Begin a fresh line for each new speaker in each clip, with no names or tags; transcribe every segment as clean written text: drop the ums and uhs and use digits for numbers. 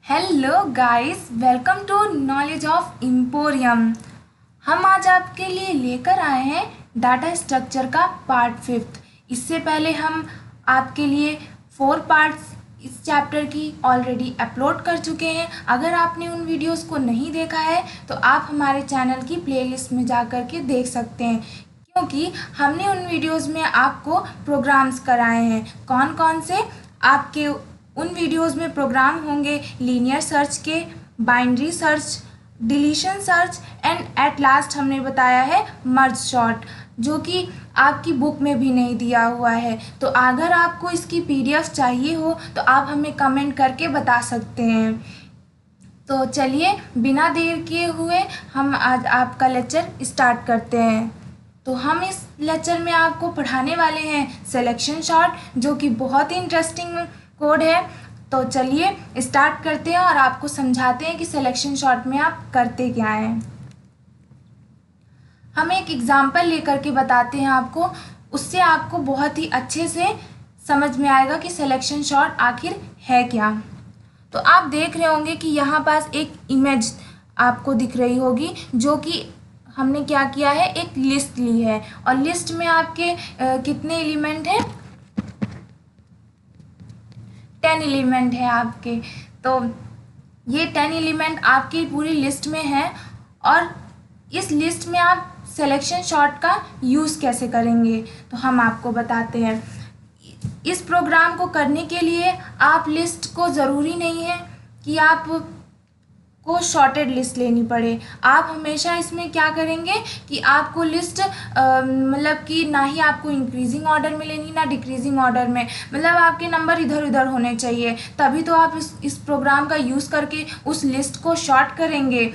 Hello guys, welcome to knowledge of emporium. हम आज आपके लिए लेकर आए हैं डाटा स्ट्रक्चर का पार्ट 5। इससे पहले हम आपके लिए 4 पार्ट्स इस चैप्टर की ऑलरेडी अपलोड कर चुके हैं। अगर आपने उन वीडियोस को नहीं देखा है तो आप हमारे चैनल की प्लेलिस्ट में जा कर के देख सकते हैं, क्योंकि हमने उन वीडियोस में आपको प्रोग्राम्स कराए हैं। कौन कौन से आपके उन वीडियोस में प्रोग्राम होंगे: लीनियर सर्च के, binary search, deletion search and at last हमने बताया है मर्ज सॉर्ट, जो कि आपकी बुक में भी नहीं दिया हुआ है। तो अगर आपको इसकी पीडीएफ चाहिए हो तो आप हमें कमेंट करके बता सकते हैं। तो चलिए बिना देर किए हुए हम आज आपका लेक्चर स्टार्ट करते हैं। तो हम इस लेक्चर में आपको पढ़ाने वाले हैं सिलेक्शन सॉर्ट, जो कि बहुत ही इंटरेस्टिंग कोड है। तो चलिए स्टार्ट करते हैं और आपको समझाते हैं कि सिलेक्शन सॉर्ट में आप करते क्या हैं। हम एक एग्जांपल लेकर के बताते हैं आपको, उससे आपको बहुत ही अच्छे से समझ में आएगा कि सिलेक्शन सॉर्ट आखिर है क्या। तो आप देख रहे होंगे कि यहाँ पास एक इमेज आपको दिख रही होगी, जो कि हमने क्या किया है, एक लिस्ट ली है। और लिस्ट में आपके कितने एलिमेंट हैं? 10 एलिमेंट है आपके। तो ये 10 एलिमेंट आपकी पूरी लिस्ट में है, और इस लिस्ट में आप सिलेक्शन सॉर्ट का यूज़ कैसे करेंगे तो हम आपको बताते हैं। इस प्रोग्राम को करने के लिए आप लिस्ट को ज़रूरी नहीं है कि आप को शॉर्टेड लिस्ट लेनी पड़े। आप हमेशा इसमें क्या करेंगे कि आपको लिस्ट मतलब कि ना ही आपको इंक्रीजिंग ऑर्डर में लेनी, ना डिक्रीजिंग ऑर्डर में, मतलब आपके नंबर इधर उधर होने चाहिए। तभी तो आप इस प्रोग्राम का यूज़ करके उस लिस्ट को शॉर्ट करेंगे।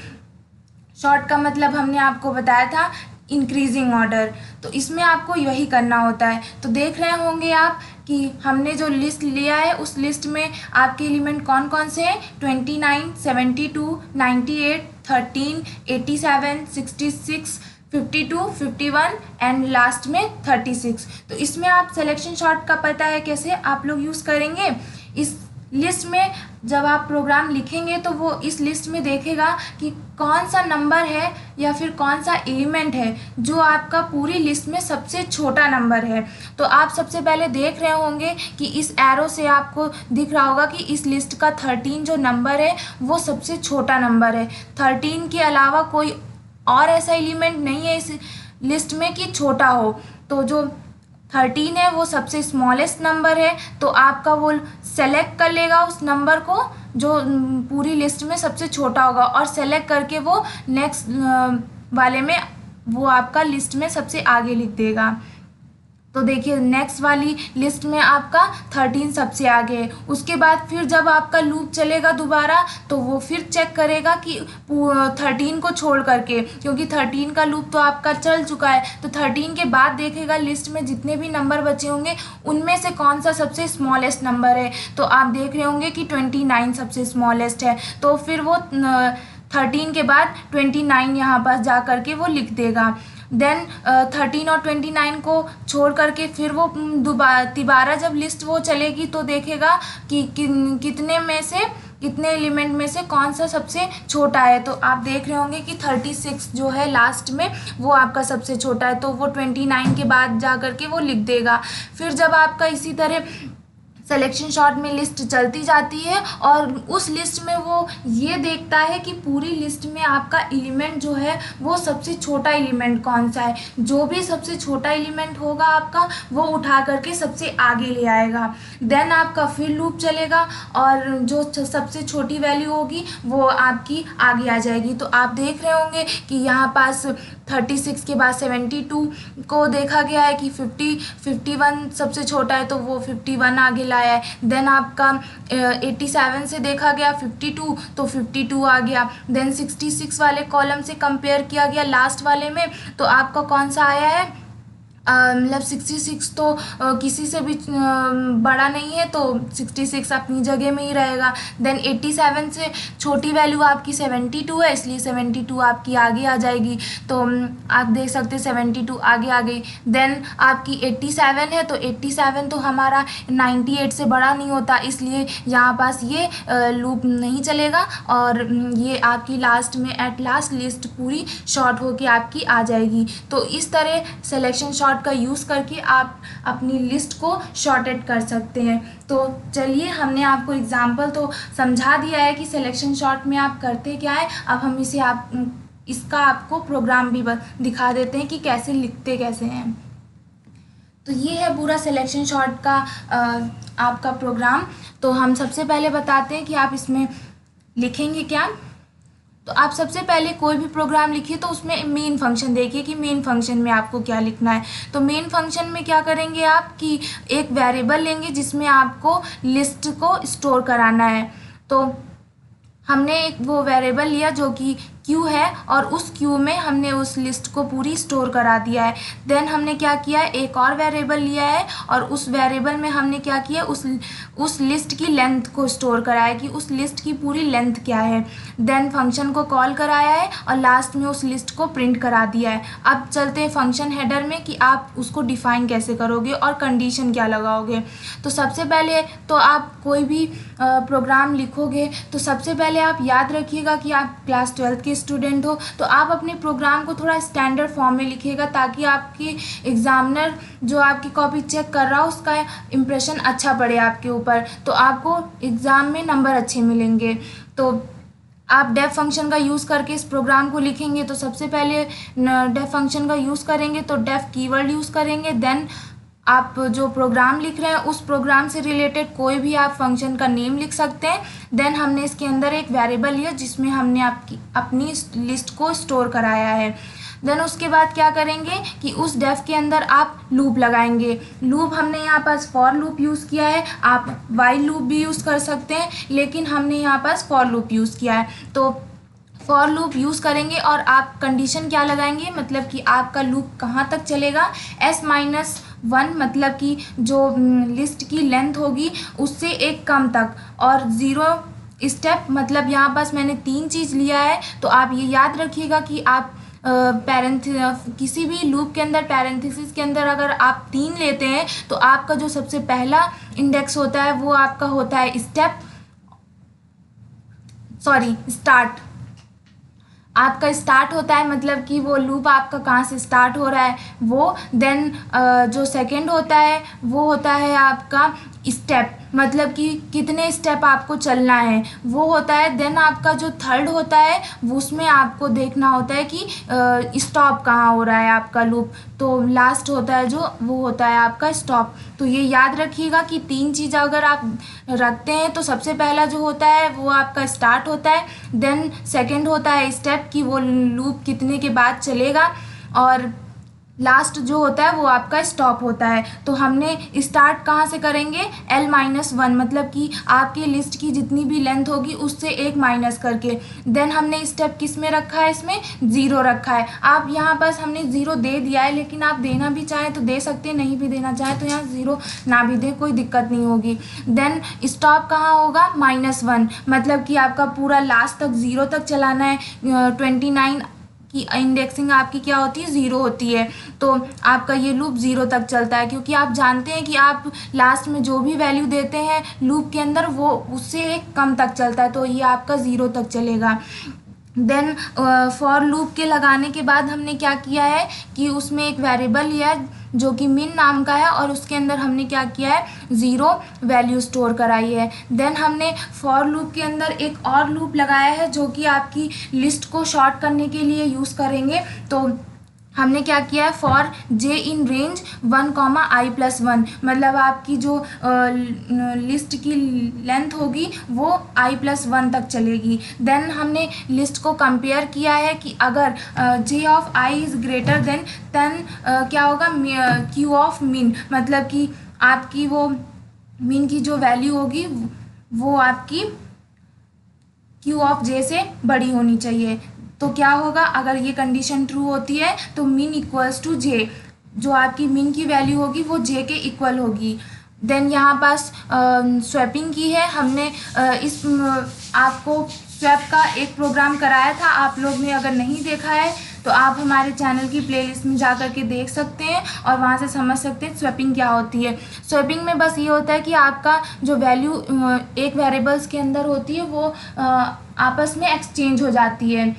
शॉर्ट का मतलब हमने आपको बताया था इंक्रीजिंग ऑर्डर। तो इसमें आपको यही करना होता है। तो देख रहे होंगे आप कि हमने जो लिस्ट लिया है उस लिस्ट में आपके एलिमेंट कौन कौन से हैं: 29, 72, 98, 13, 87, 66, 52, 51 एंड लास्ट में 36। तो इसमें आप सिलेक्शन सॉर्ट का पता है कैसे आप लोग यूज़ करेंगे। इस लिस्ट में जब आप प्रोग्राम लिखेंगे तो वो इस लिस्ट में देखेगा कि कौन सा नंबर है या फिर कौन सा एलिमेंट है जो आपका पूरी लिस्ट में सबसे छोटा नंबर है। तो आप सबसे पहले देख रहे होंगे कि इस एरो से आपको दिख रहा होगा कि इस लिस्ट का 13 जो नंबर है वो सबसे छोटा नंबर है। 13 के अलावा कोई और ऐसा एलिमेंट नहीं है इस लिस्ट में कि छोटा हो। तो जो 13 है वो सबसे स्मॉलेस्ट नंबर है। तो आपका वो सेलेक्ट कर लेगा उस नंबर को जो पूरी लिस्ट में सबसे छोटा होगा, और सेलेक्ट करके वो नेक्स्ट वाले में वो आपका लिस्ट में सबसे आगे लिख देगा। तो देखिए नेक्स्ट वाली लिस्ट में आपका 13 सबसे आगे है। उसके बाद फिर जब आपका लूप चलेगा दोबारा तो वो फिर चेक करेगा कि 13 को छोड़ करके, क्योंकि 13 का लूप तो आपका चल चुका है। तो 13 के बाद देखेगा लिस्ट में जितने भी नंबर बचे होंगे उनमें से कौन सा सबसे स्मॉलेस्ट नंबर है। तो आप देख रहे होंगे कि 29 सबसे स्मॉलेस्ट है। तो फिर वो 13 के बाद 29 यहाँ पास जा करके वो लिख देगा। देन 13 और 29 को छोड़ करके फिर वो दोबारा जब लिस्ट वो चलेगी तो देखेगा कि कितने एलिमेंट में से कौन सा सबसे छोटा है। तो आप देख रहे होंगे कि 36 जो है लास्ट में वो आपका सबसे छोटा है। तो वो 29 के बाद जा करके वो लिख देगा। फिर जब आपका इसी तरह सिलेक्शन सॉर्ट में लिस्ट चलती जाती है और उस लिस्ट में वो ये देखता है कि पूरी लिस्ट में आपका एलिमेंट जो है वो सबसे छोटा एलिमेंट कौन सा है। जो भी सबसे छोटा एलिमेंट होगा आपका वो उठा करके सबसे आगे ले आएगा। देन आपका फिर लूप चलेगा और जो सबसे छोटी वैल्यू होगी वो आपकी आगे आ जाएगी। तो आप देख रहे होंगे कि यहाँ पास 36 के बाद 72 को देखा गया है कि 51 सबसे छोटा है, तो वो 51 आगे लाया है। देन आपका 87 से देखा गया 52, तो 52 आ गया। देन 66 वाले कॉलम से कंपेयर किया गया लास्ट वाले में, तो आपका कौन सा आया है, मतलब 66 तो किसी से भी बड़ा नहीं है, तो 66 अपनी जगह में ही रहेगा। देन 87 से छोटी वैल्यू आपकी 72 है, इसलिए 72 आपकी आगे आ जाएगी। तो आप देख सकते हैं 72 आगे आ गई। देन आपकी 87 है, तो 87 तो हमारा 98 से बड़ा नहीं होता, इसलिए यहाँ पास ये लूप नहीं चलेगा और ये आपकी लास्ट में एट लास्ट लिस्ट पूरी शॉर्ट होके आपकी आ जाएगी। तो इस तरह सिलेक्शन शॉर्ट का यूज़ करके आप अपनी लिस्ट को शॉर्टेड कर सकते हैं। तो चलिए, हमने आपको एग्जांपल तो समझा दिया है कि सिलेक्शन शॉर्ट में आप करते क्या है। अब हम इसका आपको प्रोग्राम भी दिखा देते हैं कि कैसे लिखते कैसे हैं। तो ये है पूरा सिलेक्शन शॉर्ट का आपका प्रोग्राम। तो हम सबसे पहले बताते हैं कि आप इसमें लिखेंगे क्या। तो आप सबसे पहले कोई भी प्रोग्राम लिखिए तो उसमें मेन फंक्शन देखिए कि मेन फंक्शन में आपको क्या लिखना है। तो मेन फंक्शन में क्या करेंगे आप कि एक वेरिएबल लेंगे जिसमें आपको लिस्ट को स्टोर कराना है। तो हमने एक वो वेरिएबल लिया जो कि क्यू है, और उस क्यू में हमने उस लिस्ट को पूरी स्टोर करा दिया है। देन हमने क्या किया है, एक और वेरिएबल लिया है और उस वेरिएबल में हमने क्या किया, उस लिस्ट की लेंथ को स्टोर कराया कि उस लिस्ट की पूरी लेंथ क्या है। देन फंक्शन को कॉल कराया है और लास्ट में उस लिस्ट को प्रिंट करा दिया है। अब चलते हैं फंक्शन हेडर में कि आप उसको डिफाइन कैसे करोगे और कंडीशन क्या लगाओगे। तो सबसे पहले तो आप कोई भी प्रोग्राम लिखोगे तो सबसे पहले आप याद रखिएगा कि आप क्लास 12 के स्टूडेंट हो, तो आप अपने प्रोग्राम को थोड़ा स्टैंडर्ड फॉर्म में लिखिएगा ताकि आपके एग्जामिनर जो आपकी कॉपी चेक कर रहा हो उसका इम्प्रेशन अच्छा पड़े आपके ऊपर, तो आपको एग्ज़ाम में नंबर अच्छे मिलेंगे। तो आप डेफ फंक्शन का यूज़ करके इस प्रोग्राम को लिखेंगे। तो सबसे पहले डेफ फंक्शन का यूज़ करेंगे तो डेफ कीवर्ड यूज़ करेंगे। देन आप जो प्रोग्राम लिख रहे हैं उस प्रोग्राम से रिलेटेड कोई भी आप फंक्शन का नेम लिख सकते हैं। देन हमने इसके अंदर एक वेरिएबल लिया जिसमें हमने अपनी लिस्ट को स्टोर कराया है। देन उसके बाद क्या करेंगे कि उस डेफ के अंदर आप लूप लगाएंगे। लूप हमने यहाँ पास फॉर लूप यूज़ किया है, आप वाइल लूप भी यूज़ कर सकते हैं, लेकिन हमने यहाँ पास फॉर लूप यूज़ किया है। तो फॉर लूप यूज़ करेंगे और आप कंडीशन क्या लगाएंगे, मतलब कि आपका लूप कहाँ तक चलेगा, S-1 मतलब कि जो लिस्ट की लेंथ होगी उससे एक कम तक, और 0 स्टेप मतलब यहाँ पास मैंने 3 चीज़ लिया है। तो आप ये याद रखिएगा कि आप किसी भी लूप के अंदर पैरेंथेसिस के अंदर अगर आप 3 लेते हैं तो आपका जो सबसे पहला इंडेक्स होता है वो आपका होता है स्टार्ट। आपका स्टार्ट होता है, मतलब कि वो लूप आपका कहाँ से स्टार्ट हो रहा है वो। देन जो सेकंड होता है वो होता है आपका स्टेप, मतलब कि कितने स्टेप आपको चलना है वो होता है। देन आपका जो थर्ड होता है उसमें आपको देखना होता है कि स्टॉप कहाँ हो रहा है आपका लूप। तो लास्ट होता है जो वो होता है आपका स्टॉप। तो ये याद रखिएगा कि 3 चीज़ अगर आप रखते हैं तो सबसे पहला जो होता है वो आपका स्टार्ट होता है। देन सेकंड होता है स्टेप कि वो लूप कितने के बाद चलेगा, और लास्ट जो होता है वो आपका स्टॉप होता है। तो हमने स्टार्ट कहाँ से करेंगे, L-1 मतलब कि आपकी लिस्ट की जितनी भी लेंथ होगी उससे एक माइनस करके। देन हमने स्टेप किस में रखा है, इसमें 0 रखा है। आप यहाँ पास हमने 0 दे दिया है, लेकिन आप देना भी चाहें तो दे सकते हैं, नहीं भी देना चाहें तो यहाँ 0 ना भी दें, कोई दिक्कत नहीं होगी। देन स्टॉप कहाँ होगा, -1 मतलब कि आपका पूरा लास्ट तक 0 तक चलाना है। 29 की इंडेक्सिंग आपकी क्या होती है, 0 होती है। तो आपका ये लूप 0 तक चलता है, क्योंकि आप जानते हैं कि आप लास्ट में जो भी वैल्यू देते हैं लूप के अंदर वो उससे एक कम तक चलता है, तो ये आपका 0 तक चलेगा। देन फॉर लूप के लगाने के बाद हमने क्या किया है कि उसमें एक वेरिएबल लिया है जो कि मिन नाम का है, और उसके अंदर हमने क्या किया है, 0 वैल्यू स्टोर कराई है। देन हमने फॉर लूप के अंदर एक और लूप लगाया है जो कि आपकी लिस्ट को शॉर्ट करने के लिए यूज़ करेंगे। तो हमने क्या किया है, for j in range 1,i+1 मतलब आपकी जो लिस्ट की लेंथ होगी वो i+1 तक चलेगी। देन हमने लिस्ट को कंपेयर किया है कि अगर j of i is greater than क्या होगा, q ऑफ min मतलब कि आपकी वो min की जो वैल्यू होगी वो आपकी q ऑफ j से बड़ी होनी चाहिए। तो क्या होगा, अगर ये कंडीशन ट्रू होती है तो min इक्वल्स टू j। जो आपकी मीन की वैल्यू होगी वो जे के इक्वल होगी। देन यहाँ पास स्वैपिंग की है हमने। आपको स्वैप का एक प्रोग्राम कराया था, आप लोग ने अगर नहीं देखा है तो आप हमारे चैनल की प्लेलिस्ट में जा कर के देख सकते हैं और वहाँ से समझ सकते हैं स्वैपिंग क्या होती है। स्वैपिंग में बस ये होता है कि आपका जो वैल्यू एक वेरिएबल्स के अंदर होती है वो आपस में एक्सचेंज हो जाती है।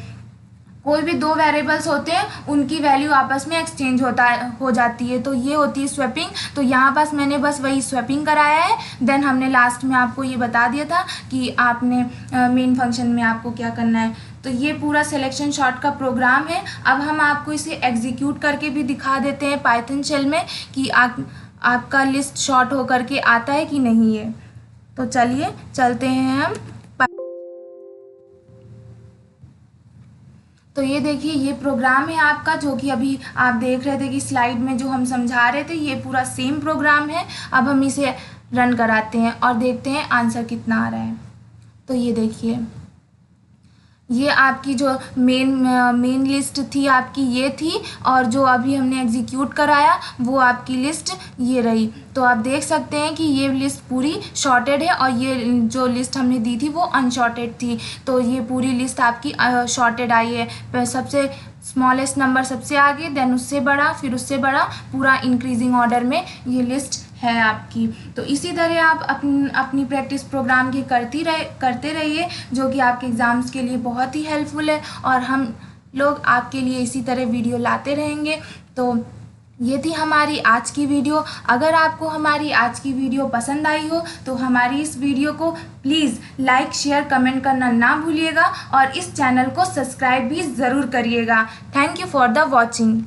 कोई भी दो वेरिएबल्स होते हैं उनकी वैल्यू आपस में एक्सचेंज हो जाती है, तो ये होती है स्वैपिंग। तो यहाँ पास मैंने बस वही स्वैपिंग कराया है। देन हमने लास्ट में आपको ये बता दिया था कि आपने मेन फंक्शन में आपको क्या करना है। तो ये पूरा सिलेक्शन शॉर्ट का प्रोग्राम है। अब हम आपको इसे एग्जीक्यूट करके भी दिखा देते हैं पाइथन शेल में कि आपका लिस्ट शॉर्ट होकर के आता है कि नहीं है। तो चलिए चलते हैं हम। तो ये देखिए ये प्रोग्राम है आपका, जो कि अभी आप देख रहे थे कि स्लाइड में जो हम समझा रहे थे, ये पूरा सेम प्रोग्राम है। अब हम इसे रन कराते हैं और देखते हैं आंसर कितना आ रहा है। तो ये देखिए ये आपकी जो मेन लिस्ट थी आपकी ये थी, और जो अभी हमने एग्जीक्यूट कराया वो आपकी लिस्ट ये रही। तो आप देख सकते हैं कि ये लिस्ट पूरी शॉर्टेड है और ये जो लिस्ट हमने दी थी वो अनशॉर्टेड थी। तो ये पूरी लिस्ट आपकी शॉर्टेड आई है। सबसे स्मॉलेस्ट नंबर सबसे आगे, देन उससे बड़ा, फिर उससे बड़ा, पूरा इंक्रीजिंग ऑर्डर में ये लिस्ट है आपकी। तो इसी तरह आप अपनी प्रैक्टिस प्रोग्राम की करते रहिए, जो कि आपके एग्ज़ाम्स के लिए बहुत ही हेल्पफुल है, और हम लोग आपके लिए इसी तरह वीडियो लाते रहेंगे। तो ये थी हमारी आज की वीडियो। अगर आपको हमारी आज की वीडियो पसंद आई हो तो हमारी इस वीडियो को प्लीज़ लाइक, शेयर, कमेंट करना ना भूलिएगा, और इस चैनल को सब्सक्राइब भी ज़रूर करिएगा। Thank you for the watching.